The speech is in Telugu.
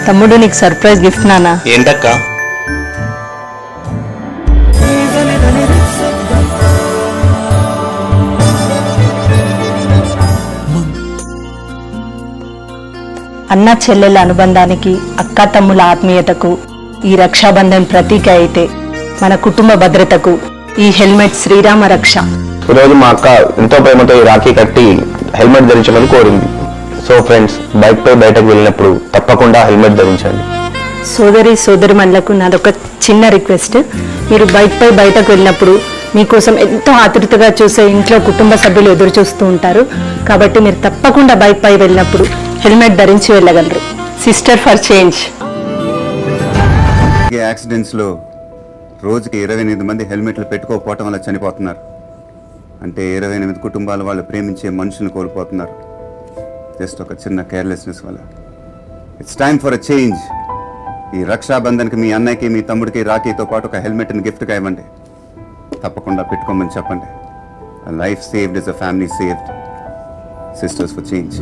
తమ్ముడు నీకు సర్ప్రైజ్ గిఫ్ట్ నాన్న. ఏంటక్క? అన్న చెల్లెల అనుబంధానికి, అక్క తమ్ముల ఆత్మీయతకు ఈ రక్షాబంధన్ ప్రతీక అయితే, మన కుటుంబ భద్రతకు ఈ హెల్మెట్ శ్రీరామ రక్ష. ఈరోజు మా అక్క ఎంతో ప్రేమతో ఈ రాఖీ కట్టి హెల్మెట్ ధరించమని కోరింది. సో ఫ్రెండ్స్, బైక్ పై బయటకు వెళ్ళినప్పుడు తప్పకుండా హెల్మెట్ ధరించండి. సోదరిమణులకు నాదొక చిన్న రిక్వెస్ట్. మీరు బైక్ పై బయటకు వెళ్ళినప్పుడు మీకోసం ఎంతో ఆతృతగా చూసే ఇంట్లో కుటుంబ సభ్యులు ఎదురు చూస్తూ ఉంటారు. కాబట్టి మీరు తప్పకుండా బైక్ పై వెళ్ళినప్పుడు హెల్మెట్ ధరించి వెళ్ళగలరు. సిస్టర్ ఫర్ చేంజ్. యాక్సిడెంట్స్ లో రోజుకి 28 మంది హెల్మెట్లు పెట్టుకోకపోవటం వల్ల చనిపోతున్నారు. అంటే 28 కుటుంబాలు వాళ్ళు ప్రేమించే మనుషులను కోల్పోతున్నారు. జస్ట్ ఒక చిన్న కేర్లెస్నెస్ వల్ల. It's time for a change. ఈ రక్షాబంధన్కి మీ అన్నయ్యకి, మీ తమ్ముడికి రాఖీతో పాటు ఒక హెల్మెట్ని గిఫ్ట్గా ఇవ్వండి. తప్పకుండా పెట్టుకోమని చెప్పండి. Life saved is a family saved. Sisters for change.